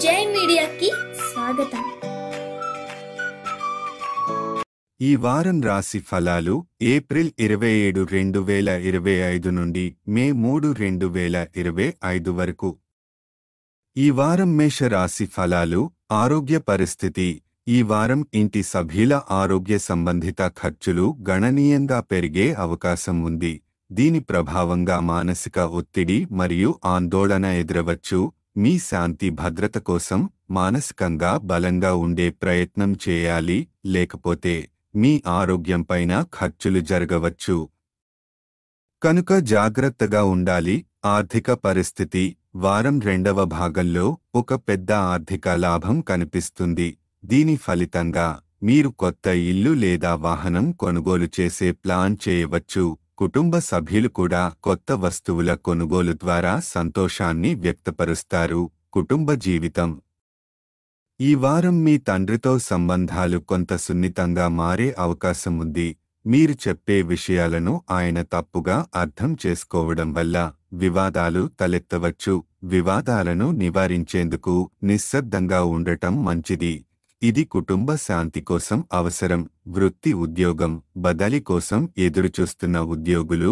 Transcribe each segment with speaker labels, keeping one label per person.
Speaker 1: జై మీడియాకి స్వాగతం.
Speaker 2: ఈ వారం రాశి ఫలాలు ఏప్రిల్ 27, 2025 నుండి మే 3, 2025 వరకు. ఈ వారం మేష రాశి ఫలాలు. ఆరోగ్య పరిస్థితి. ఈ వారం ఇంటి సభ్యుల ఆరోగ్య సంబంధిత ఖర్చులు గణనీయంగా పెరిగే అవకాశం ఉంది. దీని ప్రభావంగా మానసిక ఒత్తిడి మరియు ఆందోళన ఎదురవచ్చు. మీ శాంతి భద్రత కోసం మానసికంగా బలంగా ఉండే ప్రయత్నం చేయాలి, లేకపోతే మీ ఆరోగ్యంపైన ఖర్చులు జరగవచ్చు. కనుక జాగ్రత్తగా ఉండాలి. ఆర్థిక పరిస్థితి. వారం రెండవ భాగంలో ఒక పెద్ద ఆర్థిక లాభం కనిపిస్తుంది. దీని ఫలితంగా మీరు కొత్త ఇల్లు లేదా వాహనం కొనుగోలు చేసే ప్లాన్ చేయవచ్చు. కుటుంబ సభ్యులు కూడా కొత్త వస్తువుల కొనుగోలు ద్వారా సంతోషాన్ని వ్యక్తపరుస్తారు. కుటుంబ జీవితం. ఈ వారం మీ తండ్రితో సంబంధాలు కొంత సున్నితంగా మారే అవకాశం ఉంది. మీరు చెప్పే విషయాలను ఆయన తప్పుగా అర్థం చేసుకోవడం వల్ల వివాదాలు తలెత్తవచ్చు. వివాదాలను నివారించేందుకు నిశ్శబ్దంగా ఉండటం మంచిది. ఇది కుటుంబ శాంతి కోసం అవసరం. వృత్తి ఉద్యోగం. బదిలీ కోసం ఎదురుచూస్తున్న ఉద్యోగులు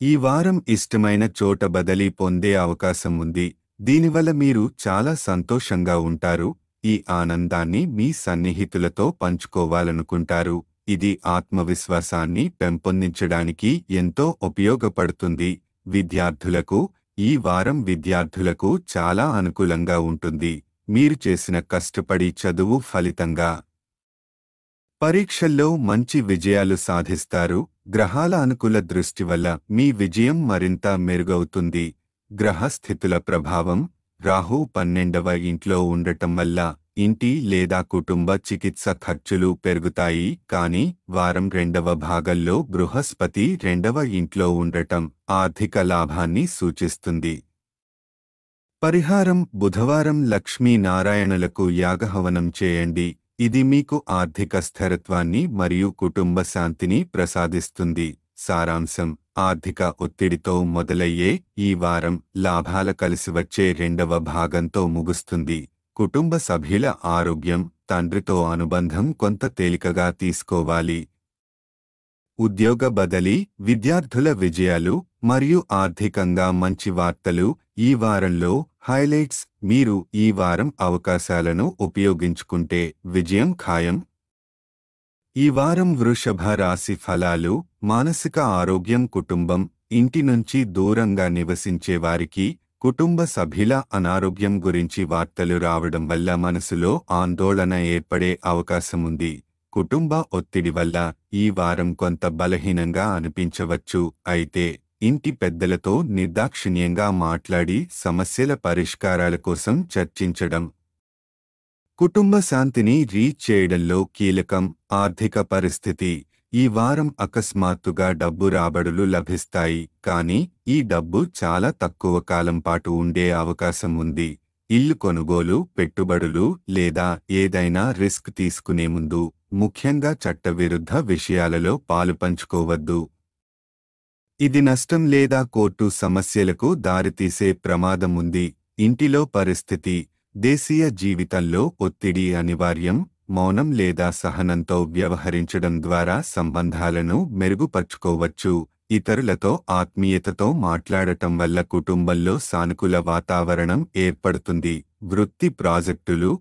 Speaker 2: ఈ వారం ఇష్టమైన చోట బదిలీ పొందే అవకాశం ఉంది. దీనివల్ల మీరు చాలా సంతోషంగా ఉంటారు. ఈ ఆనందాన్ని మీ సన్నిహితులతో పంచుకోవాలనుకుంటారు. ఇది ఆత్మవిశ్వాసాన్ని పెంపొందించడానికి ఎంతో ఉపయోగపడుతుంది. విద్యార్థులకు. ఈ వారం విద్యార్థులకు చాలా అనుకూలంగా ఉంటుంది. మీరు చేసిన కష్టపడి చదువు ఫలితంగా పరీక్షల్లో మంచి విజయాలు సాధిస్తారు. గ్రహాల అనుకూల దృష్టి వల్ల మీ విజయం మరింత మెరుగవుతుంది. గ్రహస్థితుల ప్రభావం. రాహు 12వ ఇంట్లో ఉండటం వల్ల ఇంటి లేదా కుటుంబ చికిత్స ఖర్చులు పెరుగుతాయి. కానీ వారం రెండవ భాగంలో బృహస్పతి 2వ ఇంట్లో ఉండటం ఆర్థిక లాభాన్ని సూచిస్తుంది. పరిహారం. బుధవారం లక్ష్మీనారాయణులకు యాగహవనం చేయండి. ఇది మీకు ఆర్థిక స్థిరత్వాన్ని మరియు కుటుంబ శాంతిని ప్రసాదిస్తుంది. సారాంశం. ఆర్థిక ఒత్తిడితో మొదలయ్యే ఈ వారం లాభాల కలిసివచ్చే రెండవ భాగంతో ముగుస్తుంది. కుటుంబ సభ్యుల ఆరోగ్యం. తండ్రితో అనుబంధం కొంత తేలికగా తీసుకోవాలి. ఉద్యోగ బదిలీ. విద్యార్థుల విజయాలు మరియు ఆర్థికంగా మంచి వార్తలు. ఈ వారంలో హైలైట్స్. మీరు ఈ వారం అవకాశాలను ఉపయోగించుకుంటే విజయం ఖాయం. ఈ వారం వృషభ రాశి ఫలాలు. మానసిక ఆరోగ్యం. కుటుంబం. ఇంటి నుంచి దూరంగా నివసించే వారికి కుటుంబ సభ్యుల అనారోగ్యం గురించి వార్తలు రావడం వల్ల మనసులో ఆందోళన ఏర్పడే అవకాశముంది. కుటుంబ ఒత్తిడి వల్ల ఈ వారం కొంత బలహీనంగా అనిపించవచ్చు. అయితే ఇంటి పెద్దలతో నిర్దాక్షిణ్యంగా మాట్లాడి సమస్యల పరిష్కారాల కోసం చర్చించడం కుటుంబ శాంతిని రీచ్ చేయడంలో కీలకం. ఆర్థిక పరిస్థితి. ఈ వారం అకస్మాత్తుగా డబ్బు రాబడులు లభిస్తాయి, కానీ ఈ డబ్బు చాలా తక్కువ కాలం పాటు ఉండే అవకాశం ఉంది. ఇల్లు కొనుగోలు, పెట్టుబడులు లేదా ఏదైనా రిస్క్ తీసుకునే ముందు ముఖ్యంగా చట్టవిరుద్ధ విషయాలలో పాలుపంచుకోవద్దు. ఇది నష్టం లేదా కోర్టు సమస్యలకు దారితీసే ప్రమాదం ఉంది. ఇంటిలో పరిస్థితి. దేశీయ జీవితంలో ఒత్తిడి అనివార్యం. మౌనం లేదా సహనంతో వ్యవహరించడం ద్వారా సంబంధాలను మెరుగుపరుచుకోవచ్చు. ఇతరులతో ఆత్మీయతతో మాట్లాడటం వల్ల కుటుంబంలో సానుకూల వాతావరణం ఏర్పడుతుంది. వృత్తి ప్రాజెక్టులు.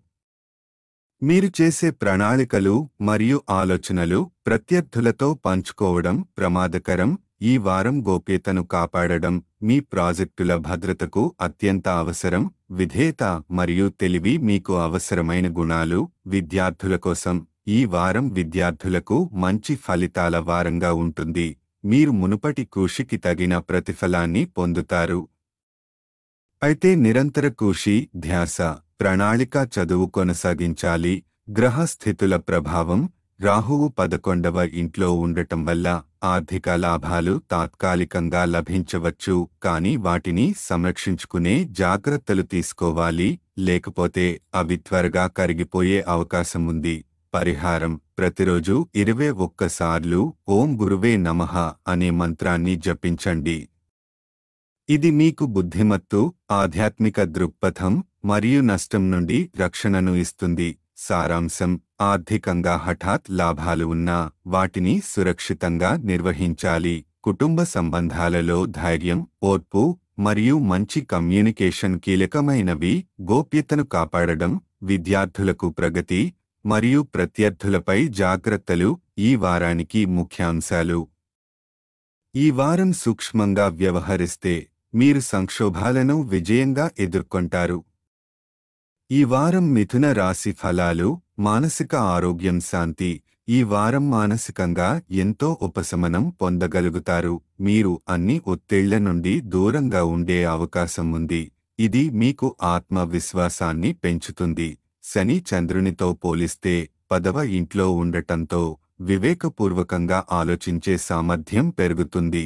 Speaker 2: మీరు చేసే ప్రణాళికలు మరియు ఆలోచనలు ప్రత్యర్థులతో పంచుకోవడం ప్రమాదకరం. ఈ వారం గోప్యతను కాపాడడం మీ ప్రాజెక్టుల భద్రతకు అత్యంత అవసరం. విధేయత మరియు తెలివి మీకు అవసరమైన గుణాలు. విద్యార్థుల కోసం ఈ వారం విద్యార్థులకు మంచి ఫలితాల వారంగా ఉంటుంది. మీరు మునుపటి కృషికి తగిన ప్రతిఫలాన్ని పొందుతారు. అయితే నిరంతర కృషి, ధ్యాస, ప్రణాళిక, చదువు కొనసాగించాలి. గ్రహస్థితుల ప్రభావం. రాహువు 11వ ఇంట్లో ఉండటం వల్ల ఆర్థిక లాభాలు తాత్కాలికంగా లభించవచ్చు, కానీ వాటిని సంరక్షించుకునే జాగ్రత్తలు తీసుకోవాలి, లేకపోతే అవి త్వరగా కరిగిపోయే అవకాశం ఉంది. పరిహారం. ప్రతిరోజు 21 సార్లు ఓం గురువే నమః అనే మంత్రాన్ని జపించండి. ఇది మీకు బుద్ధిమత్తు, ఆధ్యాత్మిక దృక్పథం మరియు నష్టం నుండి రక్షణను ఇస్తుంది. సారాంశం: ఆర్థికంగా హఠాత్ లాభాలు ఉన్నా వాటిని సురక్షితంగా నిర్వహించాలి. కుటుంబ సంబంధాలలో ధైర్యం, ఓర్పు మరియు మంచి కమ్యూనికేషన్ కీలకమైనవి. గోప్యతను కాపాడడం, విద్యార్థులకు ప్రగతి మరియు ప్రత్యర్థులపై జాగ్రత్తలు ఈ వారానికి ముఖ్యాంశాలు. ఈ వారం సూక్ష్మంగా వ్యవహరిస్తే మీరు సంక్షోభాలను విజయంగా ఎదుర్కొంటారు. ఈ వారం మిథున రాశి ఫలాలు. మానసిక ఆరోగ్యం, శాంతి. ఈ వారం మానసికంగా ఎంతో ఉపశమనం పొందగలుగుతారు. మీరు అన్ని ఒత్తిళ్ల నుండి దూరంగా ఉండే అవకాశం ఉంది. ఇది మీకు ఆత్మవిశ్వాసాన్ని పెంచుతుంది. శని చంద్రునితో పోలిస్తే 10వ ఇంట్లో ఉండటంతో వివేకపూర్వకంగా ఆలోచించే సామర్థ్యం పెరుగుతుంది.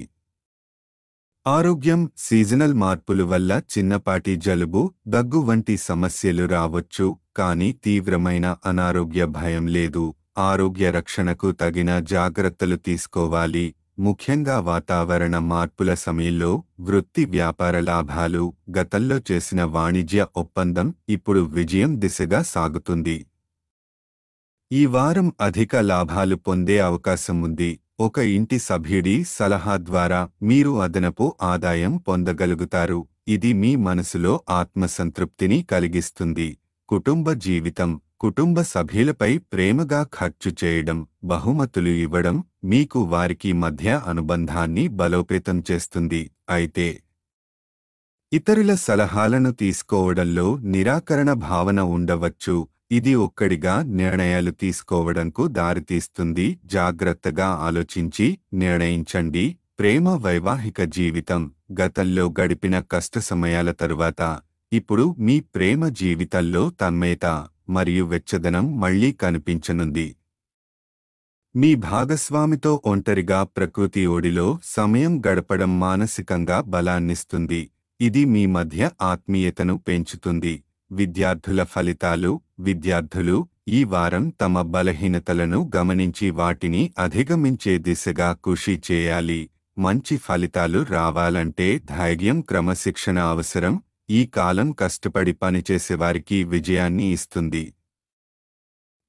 Speaker 2: ఆరోగ్యం. సీజనల్ మార్పుల వల్ల చిన్నపాటి జలుబు, దగ్గు వంటి సమస్యలు రావచ్చు, కానీ తీవ్రమైన అనారోగ్య భయం లేదు. ఆరోగ్య రక్షణకు తగిన జాగ్రత్తలు తీసుకోవాలి. ముఖ్యంగా వాతావరణ మార్పుల సమయంలో వృత్తి వ్యాపార లాభాలు. గతంలో చేసిన వాణిజ్య ఒప్పందం ఇప్పుడు విజయం దిశగా సాగుతుంది. ఈ వారం అధిక లాభాలు పొందే అవకాశం ఉంది. ఒక ఇంటి సభ్యుడి సలహా ద్వారా మీరు అదనపు ఆదాయం పొందగలుగుతారు. ఇది మీ మనసులో ఆత్మసంతృప్తిని కలిగిస్తుంది. కుటుంబ జీవితం. కుటుంబ సభ్యులపై ప్రేమగా ఖర్చు చేయడం, బహుమతులు ఇవ్వడం మీకు వారికి మధ్య అనుబంధాన్ని బలోపేతం చేస్తుంది. అయితే ఇతరుల సలహాలను తీసుకోవడంలో నిరాకరణ భావన ఉండవచ్చు. ఇది ఒక్కడిగా నిర్ణయాలు తీసుకోవడంకు దారితీస్తుంది. జాగ్రత్తగా ఆలోచించి నిర్ణయించండి. ప్రేమ. వైవాహిక జీవితం. గతంలో గడిపిన కష్ట సమయాల తరువాత ఇప్పుడు మీ ప్రేమ జీవితంలో తన్మయత మరియు వెచ్చదనం మళ్లీ కనిపించనుంది. మీ భాగస్వామితో ఒంటరిగా ప్రకృతి ఒడిలో సమయం గడపడం మానసికంగా బలాన్నిస్తుంది. ఇది మీ మధ్య ఆత్మీయతను పెంచుతుంది. విద్యార్థుల ఫలితాలు. విద్యార్థులు ఈ వారం తమ బలహీనతలను గమనించి వాటిని అధిగమించే దిశగా కృషి చేయాలి. మంచి ఫలితాలు రావాలంటే ధైర్యం, క్రమశిక్షణ అవసరం. ఈ కాలం కష్టపడి పనిచేసేవారికి విజయాన్ని ఇస్తుంది.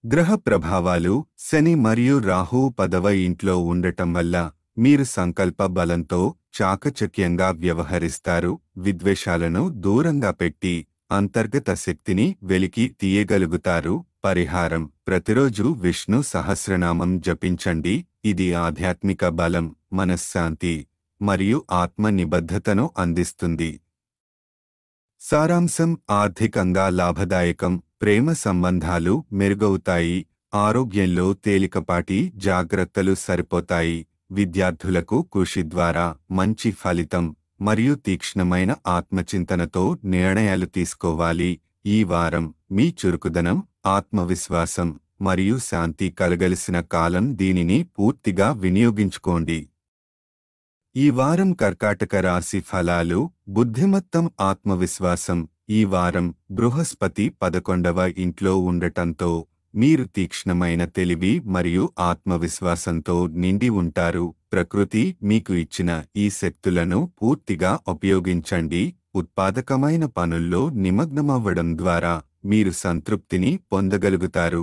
Speaker 2: గ్రహ ప్రభావాలు. శని మరియు రాహువు 10వ ఇంట్లో ఉండటం వల్ల మీరు సంకల్ప బలంతో చాకచక్యంగా వ్యవహరిస్తారు. విద్వేషాలను దూరంగా పెట్టి అంతర్గత శక్తిని వెలికి తీయగలుగుతారు. పరిహారం. ప్రతిరోజు విష్ణు సహస్రనామం జపించండి. ఇది ఆధ్యాత్మిక బలం, మనశ్శాంతి మరియు ఆత్మ నిబద్ధతను అందిస్తుంది. సారాంశం. ఆర్థికంగా లాభదాయకం. ప్రేమ సంబంధాలు మెరుగవుతాయి. ఆరోగ్యంలో తేలికపాటి జాగ్రత్తలు సరిపోతాయి. విద్యార్థులకు కృషి ద్వారా మంచి ఫలితం మరియు తీక్ష్ణమైన ఆత్మచింతనతో నిర్ణయాలు తీసుకోవాలి. ఈ వారం మీ చురుకుదనం, ఆత్మవిశ్వాసం మరియు శాంతి కలగలిసిన కాలం. దీనిని పూర్తిగా వినియోగించుకోండి. ఈ వారం కర్కాటక రాశి ఫలాలు. బుద్ధిమత్తం, ఆత్మవిశ్వాసం. ఈ వారం బృహస్పతి 11వ ఇంట్లో ఉండటంతో మీరు తీక్ష్ణమైన తెలివి మరియు ఆత్మవిశ్వాసంతో నిండి ఉంటారు. ప్రకృతి మీకు ఇచ్చిన ఈ శక్తులను పూర్తిగా ఉపయోగించండి. ఉత్పాదకమైన పనుల్లో నిమగ్నమవ్వడం ద్వారా మీరు సంతృప్తిని పొందగలుగుతారు.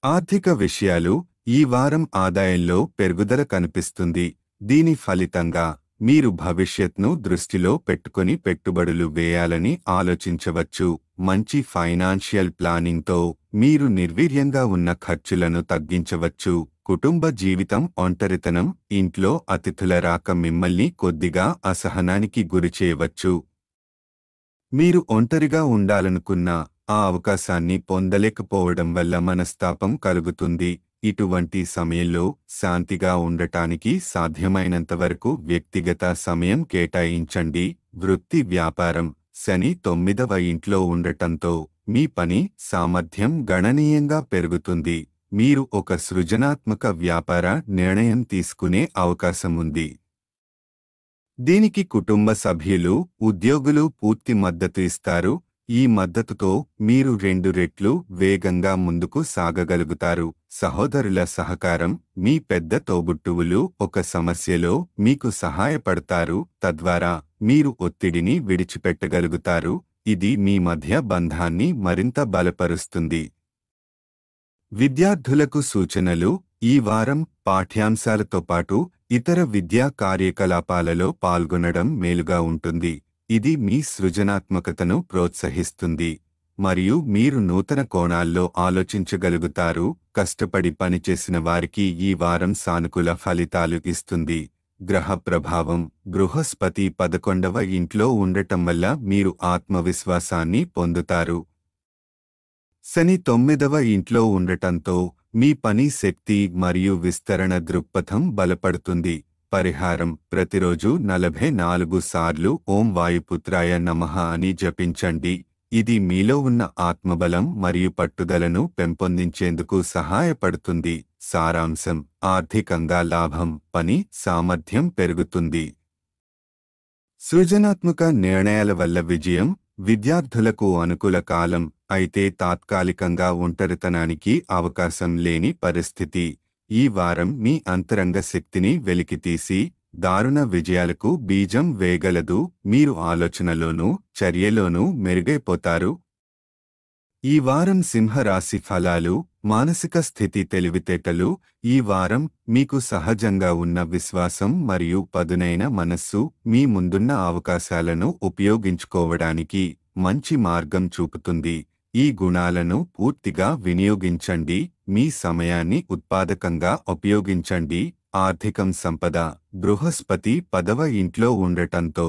Speaker 2: ఆర్థిక విషయాలు. ఈ వారం ఆదాయంలో పెరుగుదల కనిపిస్తుంది. దీని ఫలితంగా మీరు భవిష్యత్ను దృష్టిలో పెట్టుకుని పెట్టుబడులు వేయాలని ఆలోచించవచ్చు. మంచి ఫైనాన్షియల్ ప్లానింగ్తో మీరు నిర్వీర్యంగా ఉన్న ఖర్చులను తగ్గించవచ్చు. కుటుంబ జీవితం. ఒంటరితనం. ఇంట్లో అతిథుల రాక మిమ్మల్ని కొద్దిగా అసహనానికి గురిచేయవచ్చు. మీరు ఒంటరిగా ఉండాలనుకున్న ఆ అవకాశాన్ని పొందలేకపోవడం వల్ల మనస్తాపం కలుగుతుంది. ఇటువంటి సమయంలో శాంతిగా ఉండటానికి సాధ్యమైనంతవరకు వ్యక్తిగత సమయం కేటాయించండి. వృత్తి వ్యాపారం. శని 9వ ఇంట్లో ఉండటంతో మీ పని సామర్థ్యం గణనీయంగా పెరుగుతుంది. మీరు ఒక సృజనాత్మక వ్యాపార నిర్ణయం తీసుకునే అవకాశం ఉంది. దీనికి కుటుంబ సభ్యులు, ఉద్యోగులు పూర్తి మద్దతు ఇస్తారు. ఈ మద్దతుతో మీరు 2 రెట్లు వేగంగా ముందుకు సాగగలుగుతారు. సహోదరుల సహకారం. మీ పెద్ద తోబుట్టువులు ఒక సమస్యలో మీకు సహాయపడతారు, తద్వారా మీరు ఒత్తిడిని విడిచిపెట్టగలుగుతారు. ఇది మీ మధ్య బంధాన్ని మరింత బలపరుస్తుంది. విద్యార్థులకు సూచనలు. ఈ వారం పాఠ్యాంశాలతో పాటు ఇతర విద్యా కార్యకలాపాలలో పాల్గొనడం మేలుగా ఉంటుంది. ఇది మీ సృజనాత్మకతను ప్రోత్సహిస్తుంది మరియు మీరు నూతన కోణాల్లో ఆలోచించగలుగుతారు. కష్టపడి పనిచేసిన వారికి ఈ వారం సానుకూల ఫలితాలు ఇస్తుంది. గ్రహ ప్రభావం. బృహస్పతి 11వ ఇంట్లో ఉండటం వల్ల మీరు ఆత్మవిశ్వాసాన్ని పొందుతారు. శని 9వ ఇంట్లో ఉండటంతో మీ పని శక్తి మరియు విస్తరణ దృక్పథం బలపడుతుంది. పరిహారం. ప్రతిరోజు 44 సార్లు ఓం వాయుపుత్రాయ నమః అని జపించండి. ఇది మీలో ఉన్న ఆత్మబలం మరియు పట్టుదలను పెంపొందించేందుకు సహాయపడుతుంది. సారాంశం. ఆర్థికంగా లాభం. పని సామర్థ్యం పెరుగుతుంది. సృజనాత్మక నిర్ణయాల వల్ల విజయం. విద్యార్థులకు అనుకూల కాలం, అయితే తాత్కాలికంగా ఒంటరితనానికి అవకాశం లేని పరిస్థితి. ఈ వారం మీ అంతరంగ శక్తిని వెలికితీసి దారుణ విజయాలకు బీజం వేయగలదు. మీరు ఆలోచనలోనూ చర్యలోనూ మెరుగైపోతారు. ఈ వారం సింహరాశి ఫలాలు. మానసిక స్థితి. తెలివితేటలు. ఈ వారం మీకు సహజంగా ఉన్న విశ్వాసం మరియు పదునైన మనస్సు మీ ముందున్న అవకాశాలను ఉపయోగించుకోవడానికి మంచి మార్గం చూపుతుంది. ఈ గుణాలను పూర్తిగా వినియోగించండి. మీ సమయాన్ని ఉత్పాదకంగా ఉపయోగించండి. ఆర్థికం సంపద. బృహస్పతి 10వ ఇంట్లో ఉండటంతో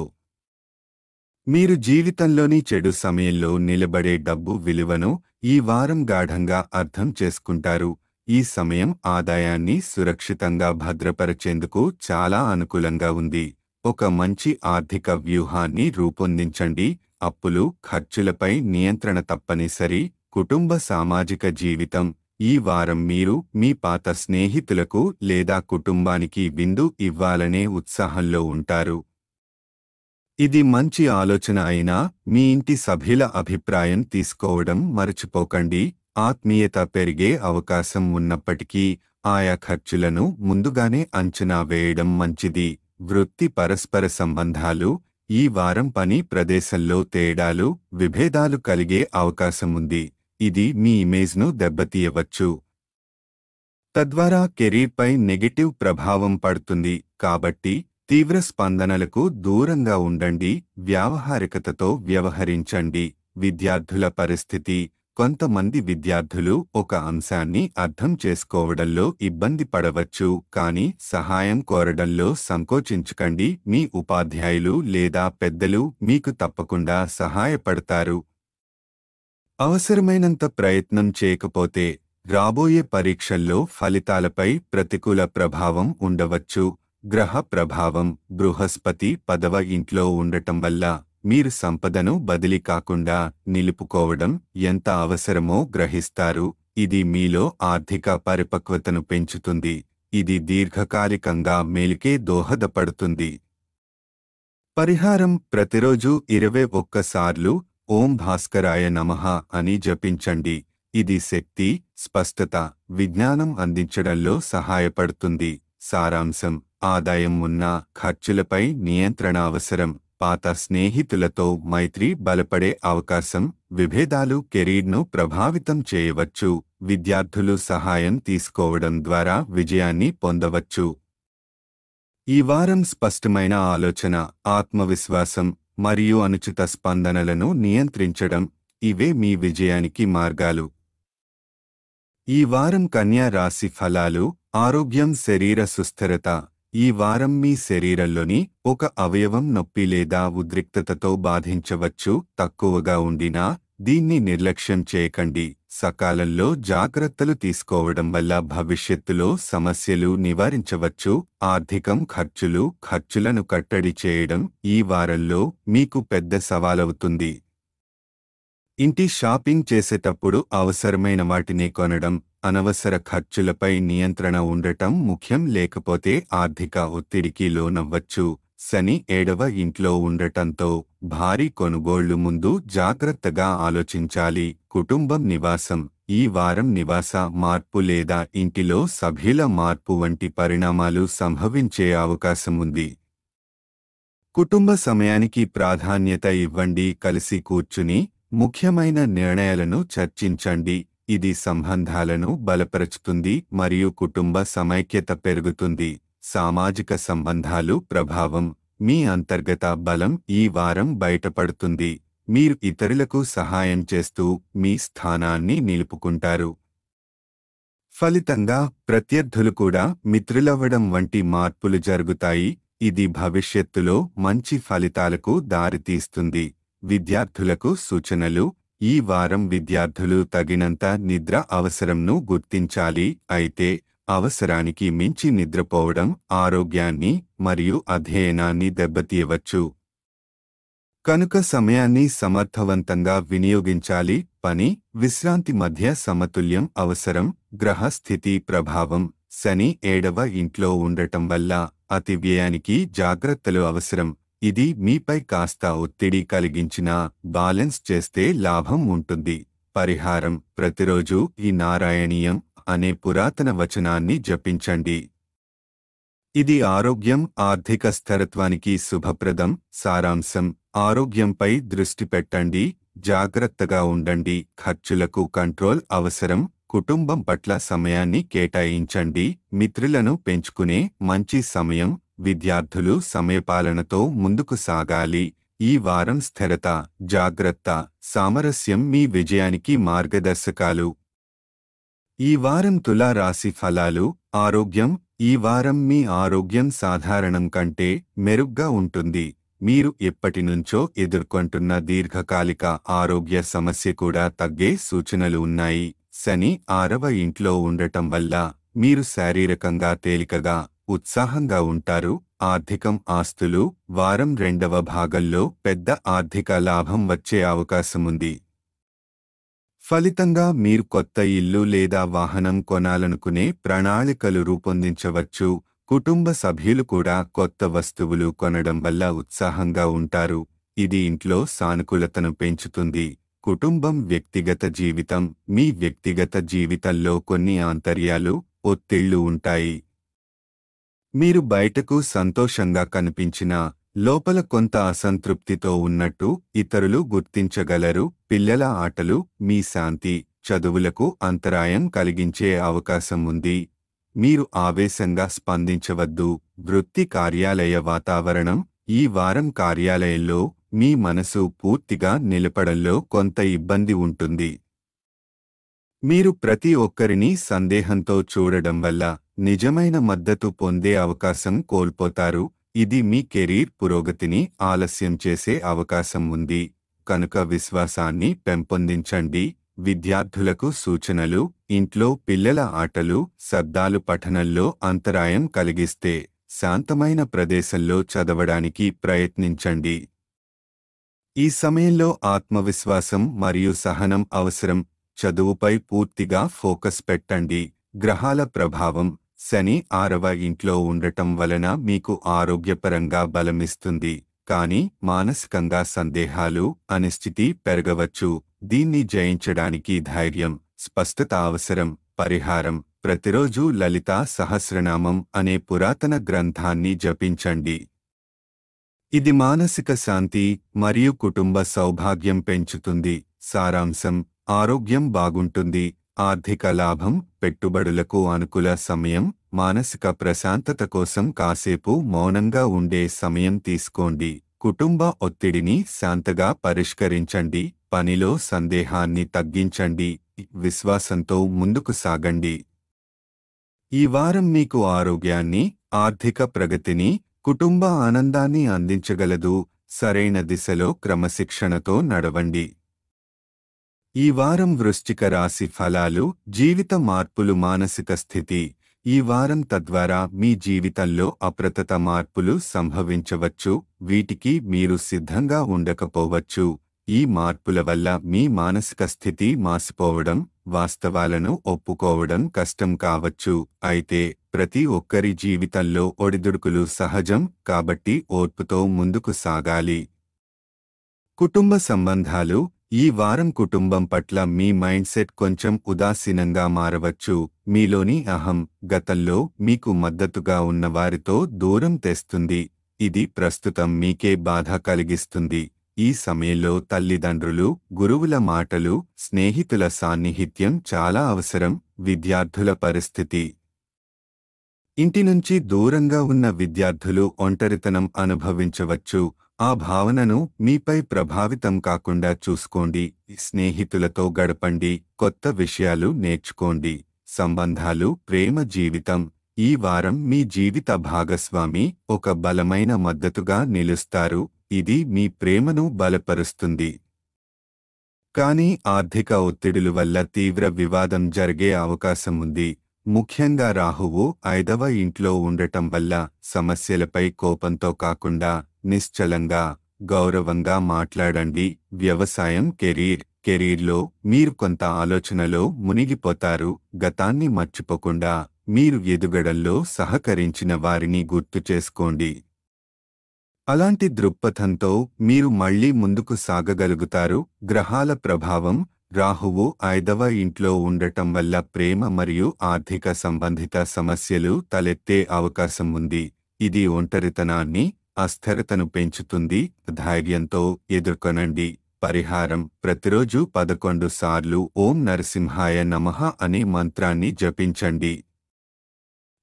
Speaker 2: మీరు జీవితంలోని చెడు సమయంలో నిలబడే డబ్బు విలువను ఈ వారం గాఢంగా అర్థం చేసుకుంటారు. ఈ సమయం ఆదాయాన్ని సురక్షితంగా భద్రపరిచేందుకు చాలా అనుకూలంగా ఉంది. ఒక మంచి ఆర్థిక వ్యూహాన్ని రూపొందించండి. అప్పులు, ఖర్చులపై నియంత్రణ తప్పనిసరి. కుటుంబ సామాజిక జీవితం. ఈ వారం మీరు మీ పాత స్నేహితులకు లేదా కుటుంబానికి విందు ఇవ్వాలనే ఉత్సాహంలో ఉంటారు. ఇది మంచి ఆలోచన అయినా మీ ఇంటి సభ్యుల అభిప్రాయం తీసుకోవడం మరచిపోకండి. ఆత్మీయత పెరిగే అవకాశం ఉన్నప్పటికీ ఆయా ఖర్చులను ముందుగానే అంచనా వేయడం మంచిది. వృత్తి. పరస్పర సంబంధాలు. ఈ వారం పని ప్రదేశంలో తేడాలు, విభేదాలు కలిగే అవకాశముంది. ఇది మీ ఇమేజ్ను దెబ్బతీయవచ్చు, తద్వారా కెరీర్పై నెగెటివ్ ప్రభావం పడుతుంది. కాబట్టి తీవ్ర స్పందనలకు దూరంగా ఉండండి. వ్యావహారికతతో వ్యవహరించండి. విద్యార్థుల పరిస్థితి. కొంతమంది విద్యార్థులు ఒక అంశాన్ని అర్థం చేసుకోవడంలో ఇబ్బంది పడవచ్చు, కానీ సహాయం కోరడంలో సంకోచించకండి. మీ ఉపాధ్యాయులు లేదా పెద్దలు మీకు తప్పకుండా సహాయపడతారు. అవసరమైనంత ప్రయత్నం చేయకపోతే రాబోయే పరీక్షల్లో ఫలితాలపై ప్రతికూల ప్రభావం ఉండవచ్చు. గ్రహ ప్రభావం. బృహస్పతి 10వ ఇంట్లో ఉండటం వల్ల మీరు సంపదను బదిలీ కాకుండా నిలుపుకోవడం ఎంత అవసరమో గ్రహిస్తారు. ఇది మీలో ఆర్థిక పరిపక్వతను పెంచుతుంది. ఇది దీర్ఘకాలికంగా మేలుకే దోహదపడుతుంది. పరిహారం. ప్రతిరోజు 21 సార్లు ఓం భాస్కరాయ నమః అని జపించండి. ఇది శక్తి, స్పష్టత, విజ్ఞానం అందించడంలో సహాయపడుతుంది. సారాంశం. ఆదాయం ఉన్నా ఖర్చులపై నియంత్రణ అవసరం. పాత స్నేహితులతో మైత్రి బలపడే అవకాశం. విభేదాలు కెరీర్ను ప్రభావితం చేయవచ్చు. విద్యార్థులు సహాయం తీసుకోవడం ద్వారా విజయాన్ని పొందవచ్చు. ఈ వారం స్పష్టమైన ఆలోచన, ఆత్మవిశ్వాసం మరియు అనుచిత స్పందనలను నియంత్రించడం ఇవే మీ విజయానికి మార్గాలు. ఈ వారం కన్యా రాశి ఫలాలు. ఆరోగ్యం. శరీర సుస్థిరత. ఈ వారం మీ శరీరంలోని ఒక అవయవం నొప్పి లేదా ఉద్రిక్తతతో బాధించవచ్చు. తక్కువగా ఉండినా దీన్ని నిర్లక్ష్యం చేయకండి. సకాలంలో జాగ్రత్తలు తీసుకోవడం వల్ల భవిష్యత్తులో సమస్యలు నివారించవచ్చు. ఆర్థికం. ఖర్చులను కట్టడి చేయడం ఈ వారంలో మీకు పెద్ద సవాలవుతుంది. ఇంటి షాపింగ్ చేసేటప్పుడు అవసరమైన వాటిని కొనడం, అనవసర ఖర్చులపై నియంత్రణ ఉండటం ముఖ్యం. లేకపోతే ఆర్థిక ఒత్తిడికి లోనవ్వచ్చు. శని 7వ ఇంట్లో ఉండటంతో భారీ కొనుగోళ్లు ముందు జాగ్రత్తగా ఆలోచించాలి. కుటుంబం నివాసం. ఈ వారం నివాస మార్పు లేదా ఇంటిలో సభ్యుల మార్పు వంటి పరిణామాలు సంభవించే అవకాశముంది. కుటుంబ సమయానికి ప్రాధాన్యత ఇవ్వండి. కలిసి కూర్చుని ముఖ్యమైన నిర్ణయాలను చర్చించండి. ఇది సంబంధాలను బలపరుచుతుంది మరియు కుటుంబ సమైక్యత పెరుగుతుంది. సామాజిక సంబంధాలు ప్రభావం. మీ అంతర్గత బలం ఈ వారం బయటపడుతుంది. మీరు ఇతరులకు సహాయం చేస్తూ మీ స్థానాన్ని నిలుపుకుంటారు. ఫలితంగా ప్రత్యర్థులు కూడా మిత్రులవ్వడం వంటి మార్పులు జరుగుతాయి. ఇది భవిష్యత్తులో మంచి ఫలితాలకు దారితీస్తుంది. విద్యార్థులకు సూచనలు. ఈ వారం విద్యార్థులు తగినంత నిద్ర అవసరంను గుర్తించాలి. అయితే అవసరానికి మించి నిద్రపోవడం ఆరోగ్యాన్ని మరియు అధ్యయనాన్ని దెబ్బతీయవచ్చు. కనుక సమయాన్ని సమర్థవంతంగా వినియోగించాలి. పని, విశ్రాంతి మధ్య సమతుల్యం అవసరం. గ్రహ స్థితి ప్రభావం. శని 7వ ఇంట్లో ఉండటం వల్ల అతి వ్యయానికి జాగ్రత్తలు అవసరం. ఇది మీపై కాస్త ఒత్తిడి కలిగించినా బ్యాలెన్స్ చేస్తే లాభం ఉంటుంది. పరిహారం. ప్రతిరోజు ఈ నారాయణీయం అనే పురాతన వచనాన్ని జపించండి. ఇది ఆరోగ్యం, ఆర్థిక స్థిరత్వానికి శుభప్రదం. సారాంశం. ఆరోగ్యంపై దృష్టి పెట్టండి. జాగ్రత్తగా ఉండండి. ఖర్చులకు కంట్రోల్ అవసరం. కుటుంబం పట్ల సమయాన్ని కేటాయించండి. మిత్రులను పెంచుకునే మంచి సమయం. విద్యార్థులు సమయపాలనతో ముందుకు సాగాలి. ఈ వారం స్థిరత, జాగ్రత్త, సామరస్యం మీ విజయానికి మార్గదర్శకాలు. ఈ వారం తులా రాశి ఫలాలు. ఆరోగ్యం. ఈ వారం మీ ఆరోగ్యం సాధారణం కంటే మెరుగ్గా ఉంటుంది. మీరు ఎప్పటినుంచో ఎదుర్కొంటున్న దీర్ఘకాలిక ఆరోగ్య సమస్య కూడా తగ్గే సూచనలు ఉన్నాయి. శని 6వ ఇంట్లో ఉండటం వల్ల మీరు శారీరకంగా తేలికగా, ఉత్సాహంగా ఉంటారు. ఆర్థికం. ఆస్తులు. వారం 2వ భాగంలో పెద్ద ఆర్థిక లాభం వచ్చే అవకాశముంది. ఫలితంగా మీరు కొత్త ఇల్లు లేదా వాహనం కొనాలనుకునే ప్రణాళికలు రూపొందించవచ్చు. కుటుంబ సభ్యులు కూడా కొత్త వస్తువులు కొనడం వల్ల ఉత్సాహంగా ఉంటారు. ఇది ఇంట్లో సానుకూలతను పెంచుతుంది. కుటుంబం. వ్యక్తిగత జీవితం. మీ వ్యక్తిగత జీవితంలో కొన్ని ఆంతర్యాలు, ఒత్తిళ్లు ఉంటాయి. మీరు బయటకు సంతోషంగా కనిపించినా లోపల కొంత అసంతృప్తితో ఉన్నట్టు ఇతరులు గుర్తించగలరు. పిల్లల ఆటలు. మీ శాంతి, చదువులకు అంతరాయం కలిగించే అవకాశం ఉంది. మీరు ఆవేశంగా స్పందించవద్దు. వృత్తి. కార్యాలయ వాతావరణం. ఈ వారం కార్యాలయంలో మీ మనసు పూర్తిగా నిలపడంలో కొంత ఇబ్బంది ఉంటుంది. మీరు ప్రతి ఒక్కరిని సందేహంతో చూడడం వల్ల నిజమైన మద్దతు పొందే అవకాశం కోల్పోతారు. ఇది మీ కెరీర్ పురోగతిని ఆలస్యం చేసే అవకాశం ఉంది. కనుక విశ్వాసాన్ని పెంపొందించండి. విద్యార్థులకు సూచనలు. ఇంట్లో పిల్లల ఆటలు, శబ్దాలు పఠనంలో అంతరాయం కలిగిస్తే శాంతమైన ప్రదేశంలో చదవడానికి ప్రయత్నించండి. ఈ సమయంలో ఆత్మవిశ్వాసం మరియు సహనం అవసరం. చదువుపై పూర్తిగా ఫోకస్ పెట్టండి. గ్రహాల ప్రభావం. శని 6వ ఇంట్లో ఉండటం వలన మీకు ఆరోగ్యపరంగా బలమిస్తుంది. కానీ మానసికంగా సందేహాలు, అనిశ్చితి పెరగవచ్చు. దీన్ని జయించడానికి ధైర్యం, స్పష్టత అవసరం. పరిహారం. ప్రతిరోజు లలితా సహస్రనామం అనే పురాతన గ్రంథాన్ని జపించండి. ఇది మానసిక శాంతి మరియు కుటుంబ సౌభాగ్యం పెంచుతుంది. సారాంశం. ఆరోగ్యం బాగుంటుంది. ఆర్థిక లాభం. పెట్టుబడులకు అనుకూల సమయం. మానసిక ప్రశాంతత కోసం కాసేపు మౌనంగా ఉండే సమయం తీసుకోండి. కుటుంబ ఒత్తిడిని శాంతగా పరిష్కరించండి. పనిలో సందేహాన్ని తగ్గించండి. విశ్వాసంతో ముందుకు సాగండి. ఈ వారం మీకు ఆరోగ్యాన్ని, ఆర్థిక ప్రగతిని, కుటుంబ ఆనందాన్ని అందించగలదు. సరైన దిశలో క్రమశిక్షణతో నడవండి. ఈ వారం వృశ్చిక రాశి ఫలాలు. జీవిత మార్పులు. మానసిక స్థితి. ఈ వారం తద్వారా మీ జీవితంలో అప్రతత మార్పులు సంభవించవచ్చు. వీటికి మీరు సిద్ధంగా ఉండకపోవచ్చు. ఈ మార్పుల వల్ల మీ మానసిక స్థితి మాసిపోవడం, వాస్తవాలను ఒప్పుకోవడం కష్టం కావచ్చు. అయితే ప్రతి ఒక్కరి జీవితంలో ఒడిదుడుకులు సహజం కాబట్టి ఓర్పుతో ముందుకు సాగాలి. కుటుంబ సంబంధాలు. ఈ వారం కుటుంబం పట్ల మీ మైండ్ సెట్ కొంచెం ఉదాసీనంగా మారవచ్చు. మీలోని అహం గతంలో మీకు మద్దతుగా ఉన్న వారితో దూరం తెస్తుంది. ఇది ప్రస్తుతం మీకే బాధ కలిగిస్తుంది. ఈ సమయంలో తల్లిదండ్రులు, గురువుల మాటలు, స్నేహితుల సాన్నిహిత్యం చాలా అవసరం. విద్యార్థుల పరిస్థితి. ఇంటి నుంచి దూరంగా ఉన్న విద్యార్థులు ఒంటరితనం అనుభవించవచ్చు. ఆ భావనను మీపై ప్రభావితం కాకుండా చూసుకోండి. స్నేహితులతో గడపండి, కొత్త విషయాలు నేర్చుకోండి. సంబంధాలు, ప్రేమ జీవితం. ఈ వారం మీ జీవిత భాగస్వామి ఒక బలమైన మద్దతుగా నిలుస్తారు. ఇది మీ ప్రేమను బలపరుస్తుంది. కానీ ఆర్థిక ఒత్తిడుల వల్ల తీవ్ర వివాదం జరిగే అవకాశం ఉంది. ముఖ్యంగా రాహువు 5వ ఇంట్లో ఉండటం వల్ల సమస్యలపై కోపంతో కాకుండా నిశ్చలంగా, గౌరవంగా మాట్లాడండి. వ్యవసాయం, కెరీర్లో మీరు కొంత ఆలోచనలో మునిగిపోతారు. గతాన్ని మర్చిపోకుండా మీరు ఎదుగడంలో సహకరించిన వారిని గుర్తు చేసుకోండి. అలాంటి దృక్పథంతో మీరు మళ్లీ ముందుకు సాగగలుగుతారు. గ్రహాల ప్రభావం. రాహువు 5వ ఇంట్లో ఉండటం వల్ల ప్రేమ మరియు ఆర్థిక సంబంధిత సమస్యలు తలెత్తే అవకాశం ఉంది. ఇది ఒంటరితనాన్ని, అస్థిరతను పెంచుతుంది. ధైర్యంతో ఎదుర్కొనండి. పరిహారం. ప్రతిరోజు 11 సార్లు ఓం నరసింహాయ నమః అనే మంత్రాన్ని జపించండి.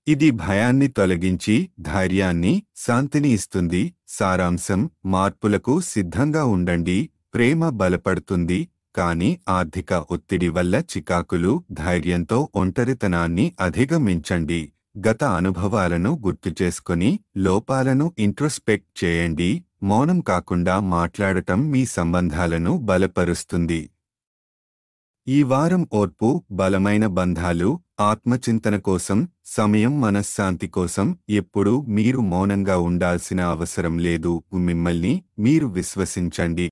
Speaker 2: ఇది భయాన్ని తొలగించి ధైర్యాన్ని, శాంతిని ఇస్తుంది. సారాంశం. మార్పులకు సిద్ధంగా ఉండండి. ప్రేమ బలపడుతుంది, కానీ ఆర్థిక ఒత్తిడి వల్ల చికాకులు. ధైర్యంతో ఒంటరితనాన్ని అధిగమించండి. గత అనుభవాలను గుర్తుచేసుకొని లోపాలను ఇంట్రోస్పెక్ట్ చేయండి. మౌనం కాకుండా మాట్లాడటం మీ సంబంధాలను బలపరుస్తుంది. ఈ వారం ఓర్పు, బలమైన బంధాలు, ఆత్మచింతన కోసం సమయం, మనశ్శాంతి కోసం. ఎప్పుడూ మీరు మౌనంగా ఉండాల్సిన అవసరం లేదు. మిమ్మల్ని మీరు విశ్వసించండి.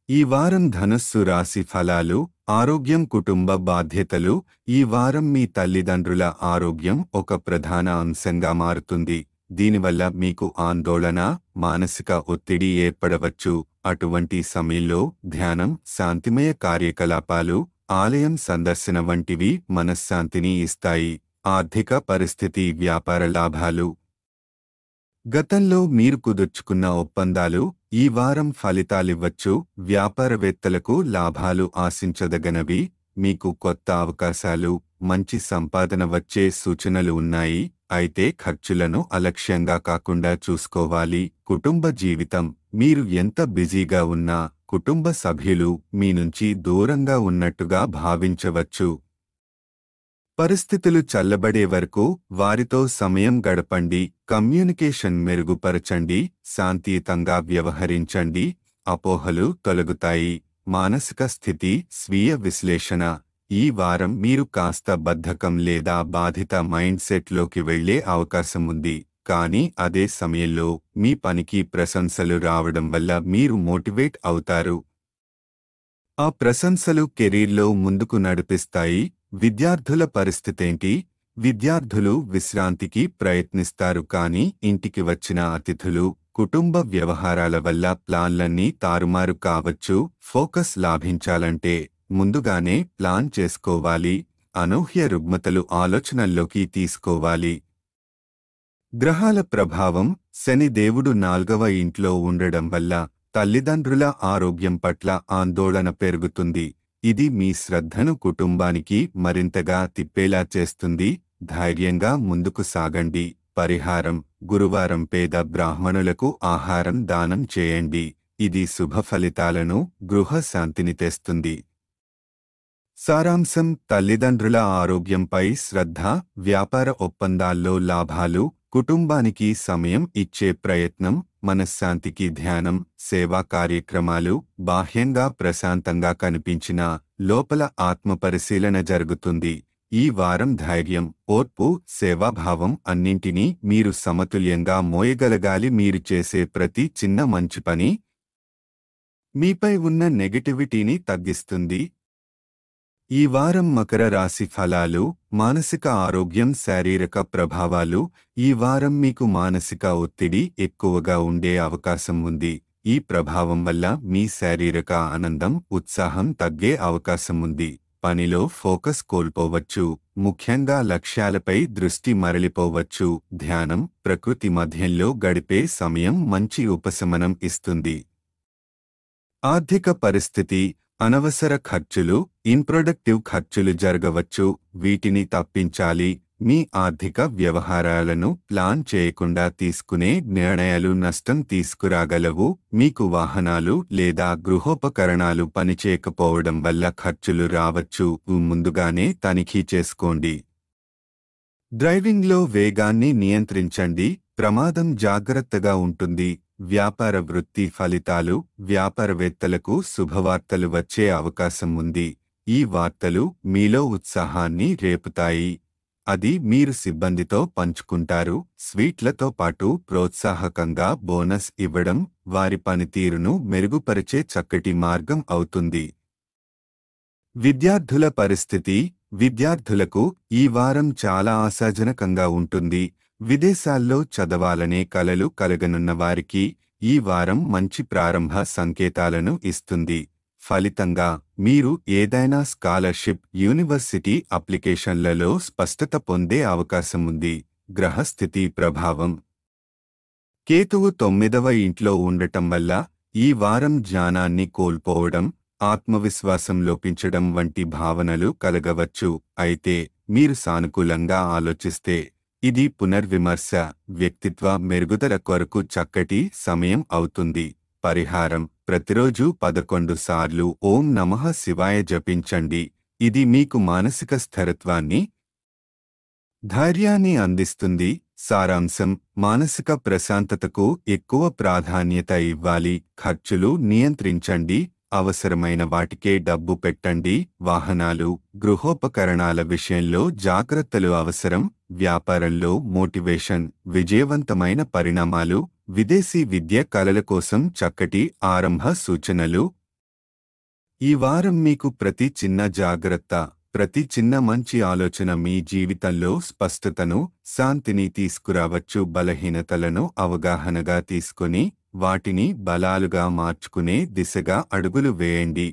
Speaker 2: ఈ వారం ధనుస్సు రాశి ఫలాలు. ఆరోగ్యం, కుటుంబ బాధ్యతలు. ఈ వారం మీ తల్లిదండ్రుల ఆరోగ్యం ఒక ప్రధాన అంశంగా మారుతుంది. దీనివల్ల మీకు ఆందోళన, మానసిక ఒత్తిడి ఏర్పడవచ్చు. అటువంటి సమయంలో ధ్యానం, శాంతిమయ కార్యకలాపాలు, ఆలయం సందర్శన వంటివి మనశ్శాంతిని ఇస్తాయి. ఆర్థిక పరిస్థితి, వ్యాపార లాభాలు. గతంలో మీరు కుదుర్చుకున్న ఒప్పందాలు ఈ వారం ఫలితాలివ్వచ్చు. వ్యాపారవేత్తలకు లాభాలు ఆశించదగనవి. మీకు కొత్త అవకాశాలు, మంచి సంపాదన వచ్చే సూచనలు ఉన్నాయి. అయితే ఖర్చులను అలక్ష్యంగా కాకుండా చూసుకోవాలి. కుటుంబ జీవితం. మీరు ఎంత బిజీగా ఉన్నా కుటుంబ సభ్యులు మీ నుంచి దూరంగా ఉన్నట్టుగా భావించవచ్చు. పరిస్థితులు చల్లబడే వరకు వారితో సమయం గడపండి. కమ్యూనికేషన్ మెరుగుపరచండి. శాంతియుతంగా వ్యవహరించండి. అపోహలు తొలగుతాయి. మానసిక స్థితి, స్వీయ విశ్లేషణ. ఈ వారం మీరు కాస్త బద్ధకం లేదా బాధిత మైండ్ సెట్లోకి వెళ్లే అవకాశం ఉంది. కానీ అదే సమయంలో మీ పనికి ప్రశంసలు రావడం వల్ల మీరు మోటివేట్ అవుతారు. ఆ ప్రశంసలు కెరీర్లో ముందుకు నడిపిస్తాయి. విద్యార్థుల పరిస్థితేంటి? విద్యార్థులు విశ్రాంతికి ప్రయత్నిస్తారు, కానీ ఇంటికి వచ్చిన అతిథులు, కుటుంబ వ్యవహారాల వల్ల ప్లాన్లన్నీ తారుమారు కావచ్చు. ఫోకస్ లాభించాలంటే ముందుగానే ప్లాన్ చేసుకోవాలి. అనూహ్య రుగ్మతలు ఆలోచనల్లోకి తీసుకోవాలి. గ్రహాల ప్రభావం. శని దేవుడు 4వ ఇంట్లో ఉండడం వల్ల తల్లిదండ్రుల ఆరోగ్యం పట్ల ఆందోళన పెరుగుతుంది. ఇది మీ శ్రద్ధను కుటుంబానికి మరింతగా తిప్పేలా చేస్తుంది. ధైర్యంగా ముందుకు సాగండి. పరిహారం. గురువారం పేద బ్రాహ్మణులకు ఆహారం దానం చేయండి. ఇది శుభ ఫలితాలను, గృహ శాంతిని తెస్తుంది. సారాంశం. తల్లిదండ్రుల ఆరోగ్యంపై శ్రద్ధ, వ్యాపార ఒప్పందాల్లో లాభాలు, కుటుంబానికి సమయం ఇచ్చే ప్రయత్నం, మనశ్శాంతికి ధ్యానం, సేవా కార్యక్రమాలు. బాహ్యంగా ప్రశాంతంగా కనిపించినా లోపల ఆత్మపరిశీలన జరుగుతుంది. ఈ వారం ధైర్యం, ఓర్పు, సేవాభావం అన్నింటినీ మీరు సమతుల్యంగా మోయగలగాలి. మీరు చేసే ప్రతి చిన్న మంచి పని మీపై ఉన్న నెగటివిటీని తగ్గిస్తుంది. ఈ వారం మకర రాశి ఫలాలు. మానసిక ఆరోగ్యం, శారీరక ప్రభావాలు. ఈ వారం మీకు మానసిక ఒత్తిడి ఎక్కువగా ఉండే అవకాశం ఉంది. ఈ ప్రభావం వల్ల మీ శారీరక ఆనందం, ఉత్సాహం తగ్గే అవకాశం ఉంది. పనిలో ఫోకస్ కోల్పోవచ్చు, ముఖ్యంగా లక్ష్యాలపై దృష్టి మరలిపోవచ్చు. ధ్యానం, ప్రకృతి మధ్యంలో గడిపే సమయం మంచి ఉపశమనం ఇస్తుంది. ఆర్థిక పరిస్థితి, అనవసర ఖర్చులు, ఇంప్రొడక్టివ్ ఖర్చులు జరగవచ్చు. వీటిని తప్పించాలి. మీ ఆర్థిక వ్యవహారాలను ప్లాన్ చేయకుండా తీసుకునే నిర్ణయాలు నష్టం తీసుకురాగలవు. మీకు వాహనాలు లేదా గృహోపకరణాలు పనిచేయకపోవడం వల్ల ఖర్చులు రావచ్చు. ముందుగానే తనిఖీ చేసుకోండి. డ్రైవింగ్లో వేగాన్ని నియంత్రించండి. ప్రమాదం జాగ్రత్తగా ఉంటుంది. వ్యాపార వృత్తి ఫలితాలు, వ్యాపారవేత్తలకు శుభవార్తలు వచ్చే అవకాశం ఉంది. ఈ వార్తలు మీలో ఉత్సాహాన్ని రేపుతాయి. అది మీరు సిబ్బందితో పంచుకుంటారు. స్వీట్లతో పాటు ప్రోత్సాహకంగా బోనస్ ఇవ్వడం వారి పనితీరును మెరుగుపరిచే చక్కటి మార్గం అవుతుంది. విద్యార్థుల పరిస్థితి, విద్యార్థులకు ఈ వారం చాలా ఆశాజనకంగా ఉంటుంది. విదేశాల్లో చదవాలనే కలలు కలగనున్న వారికి ఈ వారం మంచి ప్రారంభ సంకేతాలను ఇస్తుంది. ఫలితంగా మీరు ఏదైనా స్కాలర్షిప్, యూనివర్సిటీ అప్లికేషన్లలో స్పష్టత పొందే అవకాశం ఉంది. గ్రహస్థితి ప్రభావం. కేతువు 9వ ఇంట్లో ఉండటం వల్ల ఈ వారం జ్ఞానాన్ని కోల్పోవడం, ఆత్మవిశ్వాసం లోపించడం వంటి భావనలు కలగవచ్చు. అయితే మీరు సానుకూలంగా ఆలోచిస్తే ఇది పునర్విమర్శ, వ్యక్తిత్వ మెరుగుదల కొరకు చక్కటి సమయం అవుతుంది. పరిహారం: ప్రతిరోజు 11 సార్లు ఓం నమః శివాయ జపించండి. ఇది మీకు మానసిక స్థిరత్వాన్ని, ధైర్యాన్ని అందిస్తుంది. సారాంశం: మానసిక ప్రశాంతతకు ఎక్కువ ప్రాధాన్యత ఇవ్వాలి. ఖర్చులు నియంత్రించండి. అవసరమైన వాటికే డబ్బు పెట్టండి. వాహనాలు, గృహోపకరణాల విషయంలో జాగ్రత్తలు అవసరం. వ్యాపారంలో మోటివేషన్, విజయవంతమైన పరిణామాలు, విదేశీ విద్య కలల కోసం చక్కటి ఆరంభ సూచనలు. ఈ వారం మీకు ప్రతి చిన్న జాగ్రత్త, ప్రతి చిన్న మంచి ఆలోచన మీ జీవితంలో స్పష్టతను, శాంతిని తీసుకురావచ్చు. బలహీనతలను అవగాహనగా తీసుకొని వాటిని బలాలుగా మార్చుకునే దిశగా అడుగులు వేయండి.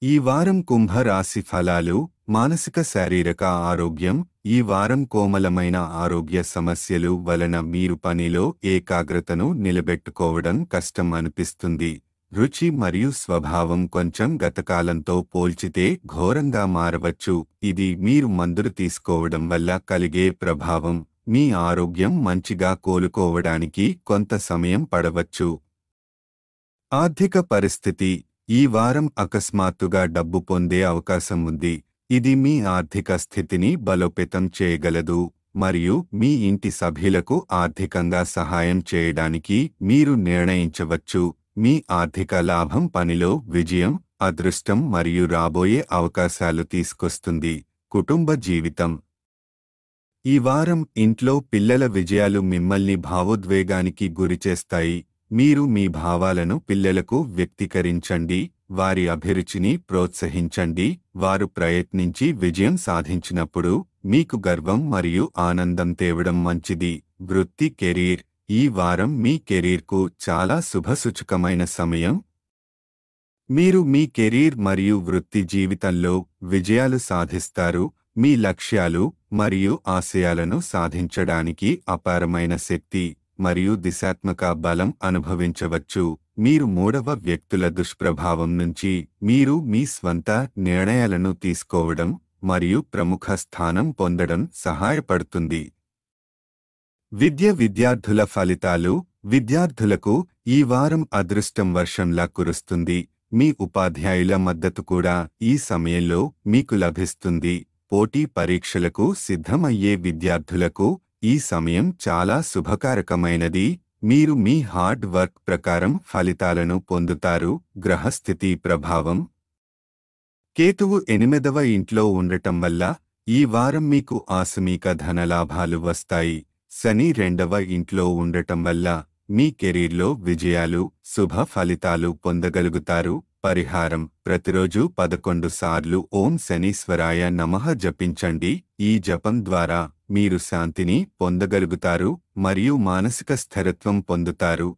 Speaker 2: ఈ వారం కుంభ రాశి ఫలాలు. మానసిక శారీరక ఆరోగ్యం. ఈ వారం కోమలమైన ఆరోగ్య సమస్యలు వలన మీరు పనిలో ఏకాగ్రతను నిలబెట్టుకోవడం కష్టం అనిపిస్తుంది. రుచి మరియు స్వభావం కొంచెం గతకాలంతో పోల్చితే ఘోరంగా మారవచ్చు. ఇది మీరు మందులు తీసుకోవడం వల్ల కలిగే ప్రభావం. మీ ఆరోగ్యం మంచిగా కోలుకోవడానికి కొంత సమయం పడవచ్చు. ఆర్థిక పరిస్థితి. ఈ వారం అకస్మాత్తుగా డబ్బు పొందే అవకాశం ఉంది. ఇది మీ ఆర్థిక స్థితిని బలోపేతం చేయగలదు మరియు మీ ఇంటి సభ్యులకు ఆర్థికంగా సహాయం చేయడానికి మీరు నిర్ణయించవచ్చు. మీ ఆర్థిక లాభం పనిలో విజయం, అదృష్టం మరియు రాబోయే అవకాశాలు తీసుకొస్తుంది. కుటుంబ జీవితం. ఈ వారం ఇంట్లో పిల్లల విజయాలు మిమ్మల్ని భావోద్వేగానికి గురిచేస్తాయి. మీరు మీ భావాలను పిల్లలకు వ్యక్తీకరించండి. వారి అభిరుచిని ప్రోత్సహించండి. వారు ప్రయత్నించి విజయం సాధించినప్పుడు మీకు గర్వం మరియు ఆనందం తేవడం మంచిది. వృత్తి, కెరీర్. ఈ వారం మీ కెరీర్కు చాలా శుభసూచకమైన సమయం. మీరు మీ కెరీర్ మరియు వృత్తి జీవితంలో విజయాలు సాధిస్తారు. మీ లక్ష్యాలు మరియు ఆశయాలను సాధించడానికి అపారమైన శక్తి మరియు దిశాత్మక బలం అనుభవించవచ్చు. మీరు మూడవ వ్యక్తుల దుష్ప్రభావం నుంచి మీరు మీ స్వంత నిర్ణయాలను తీసుకోవడం మరియు ప్రముఖ స్థానం పొందడం సహాయపడుతుంది. విద్య. విద్యార్థుల ఫలితాలు. విద్యార్థులకు ఈ వారం అదృష్టం వర్షంలా కురుస్తుంది. మీ ఉపాధ్యాయుల మద్దతు కూడా ఈ సమయంలో మీకు లభిస్తుంది. పోటీ పరీక్షలకు సిద్ధమయ్యే విద్యార్థులకు ఈ సమయం చాలా శుభకారకమైనది. మీరు మీ హార్డ్ వర్క్ ప్రకారం ఫలితాలను పొందుతారు. గ్రహస్థితి ప్రభావం. కేతువు 8వ ఇంట్లో ఉండటం వల్ల ఈ వారం మీకు ఆకస్మిక ధనలాభాలు వస్తాయి. శని 2వ ఇంట్లో ఉండటం వల్ల మీ కెరీర్లో విజయాలు, శుభ ఫలితాలు పొందగలుగుతారు. పరిహారం: ప్రతిరోజు 11 సార్లు ఓం శనీశ్వరాయ నమః జపించండి. ఈ జపం ద్వారా మీరు శాంతిని పొందగలుగుతారు మరియు మానసిక స్థిరత్వం పొందుతారు.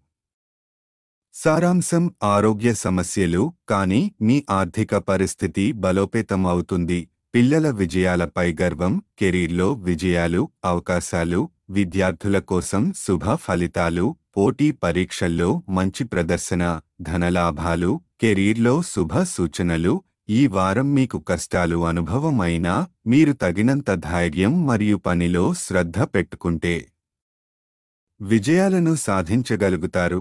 Speaker 2: సారాంశం: ఆరోగ్య సమస్యలు, కానీ మీ ఆర్థిక పరిస్థితి బలోపేతం అవుతుంది. పిల్లల విజయాలపై గర్వం, కెరీర్లో విజయాలు, అవకాశాలు, విద్యార్థుల కోసం శుభ ఫలితాలు, పోటీ పరీక్షల్లో మంచి ప్రదర్శన, ధనలాభాలు, కెరీర్లో శుభ సూచనలు. ఈ వారం మీకు కష్టాలు అనుభవమైనా మీరు తగినంత ధైర్యం మరియు పనిలో శ్రద్ధ పెట్టుకుంటే విజయాలను సాధించగలుగుతారు.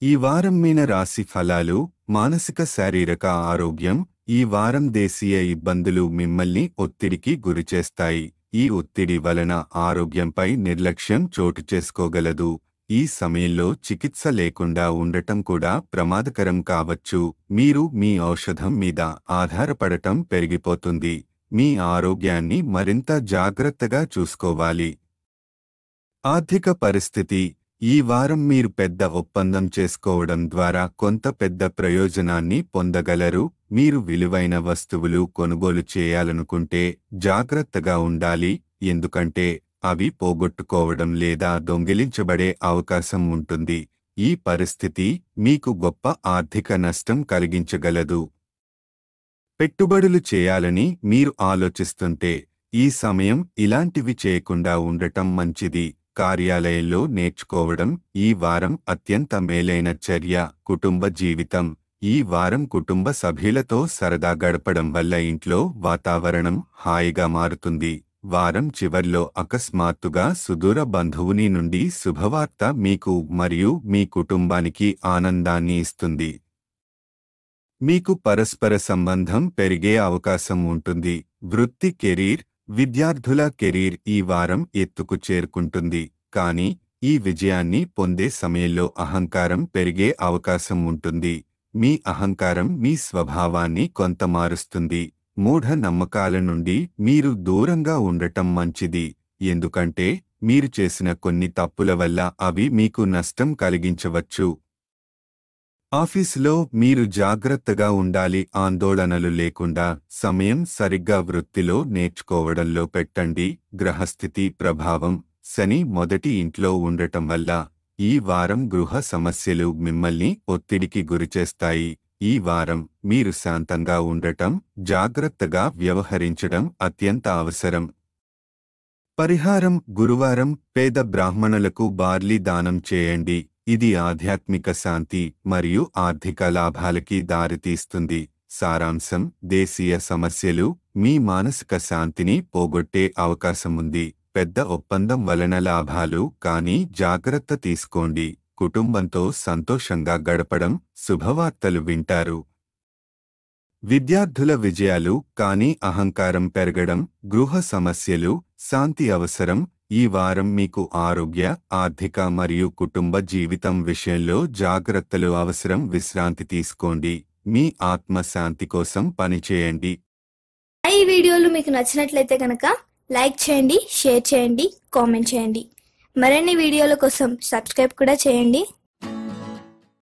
Speaker 2: ఈ వారం మీన రాశి ఫలాలు. మానసిక శారీరక ఆరోగ్యం. ఈ వారం దేశీయ ఇబ్బందులు మిమ్మల్ని ఒత్తిడికి గురిచేస్తాయి. ఈ ఒత్తిడి వలన ఆరోగ్యంపై నిర్లక్ష్యం చోటు చేసుకోగలదు. ఈ సమయంలో చికిత్స లేకుండా ఉండటం కూడా ప్రమాదకరం కావచ్చు. మీరు మీ ఔషధం మీద ఆధారపడటం పెరిగిపోతుంది. మీ ఆరోగ్యాన్ని మరింత జాగ్రత్తగా చూసుకోవాలి. ఆర్థిక పరిస్థితి. ఈ వారం మీరు పెద్ద ఒప్పందం చేసుకోవడం ద్వారా కొంత పెద్ద ప్రయోజనాన్ని పొందగలరు. మీరు విలువైన వస్తువులు కొనుగోలు చేయాలనుకుంటే జాగ్రత్తగా ఉండాలి, ఎందుకంటే అవి పోగొట్టుకోవడం లేదా దొంగిలించబడే అవకాశం ఉంటుంది. ఈ పరిస్థితి మీకు గొప్ప ఆర్థిక నష్టం కలిగించగలదు. పెట్టుబడులు చేయాలని మీరు ఆలోచిస్తుంటే ఈ సమయం ఇలాంటివి చేయకుండా ఉండటం మంచిది. కార్యాలయంలో నేర్చుకోవడం. ఈ వారం అత్యంత మేలైన చర్య కుటుంబ జీవితం. ఈ వారం కుటుంబ సభ్యులతో సరదా గడపడం వల్ల ఇంట్లో వాతావరణం హాయిగా మారుతుంది. వారం చివర్లో అకస్మాత్తుగా సుదూర బంధువుని నుండి శుభవార్త మీకు మరియు మీ కుటుంబానికి ఆనందాన్ని ఇస్తుంది. మీకు పరస్పర సంబంధం పెరిగే అవకాశం ఉంటుంది. వృత్తి, కెరీర్. విద్యార్థుల కెరీర్ ఈ వారం ఎత్తుకు చేరుకుంటుంది, కానీ ఈ విజయాన్ని పొందే సమయంలో అహంకారం పెరిగే అవకాశం ఉంటుంది. మీ అహంకారం మీ స్వభావాన్ని కొంత మారుస్తుంది. మూఢ నమ్మకాల నుండి మీరు దూరంగా ఉండటం మంచిది, ఎందుకంటే మీరు చేసిన కొన్ని తప్పుల వల్ల అవి మీకు నష్టం కలిగించవచ్చు. ఆఫీసులో మీరు జాగ్రత్తగా ఉండాలి. ఆందోళనలు లేకుండా సమయం సరిగ్గా వృత్తిలో నేర్చుకోవడంలో పెట్టండి. గ్రహస్థితి ప్రభావం. శని మొదటి ఇంట్లో ఉండటం వల్ల ఈ వారం గృహ సమస్యలు మిమ్మల్ని ఒత్తిడికి గురిచేస్తాయి. ఈ వారం మీరు శాంతంగా ఉండటం, జాగ్రత్తగా వ్యవహరించడం అత్యంత అవసరం. పరిహారం. గురువారం పేద బ్రాహ్మణులకు బార్లీ దానం చేయండి. ఇది ఆధ్యాత్మిక శాంతి మరియు ఆర్థిక లాభాలకి దారితీస్తుంది. సారాంశం: దేశీయ సమస్యలు మీ మానసిక శాంతిని పోగొట్టే అవకాశముంది. పెద్ద ఒప్పందం వలన లాభాలు, కానీ జాగ్రత్త తీసుకోండి. కుటుంబంతో సంతోషంగా గడపడం, శుభవార్తలు వింటారు. విద్యార్థుల విజయాలు, కానీ అహంకారం పెరగడం. గృహ సమస్యలు, శాంతి అవసరం. ఈ వారం మీకు ఆరోగ్య, ఆర్థిక మరియు కుటుంబ జీవితం విషయంలో జాగ్రత్తలు అవసరం. విశ్రాంతి తీసుకోండి. మీ ఆత్మశాంతి కోసం పనిచేయండి.
Speaker 1: ఈ వీడియోలు మీకు నచ్చినట్లయితే కనుక లైక్ చేయండి, షేర్ చేయండి, కామెంట్ చేయండి. మరిన్ని వీడియోల కోసం సబ్స్క్రైబ్ కూడా చేయండి.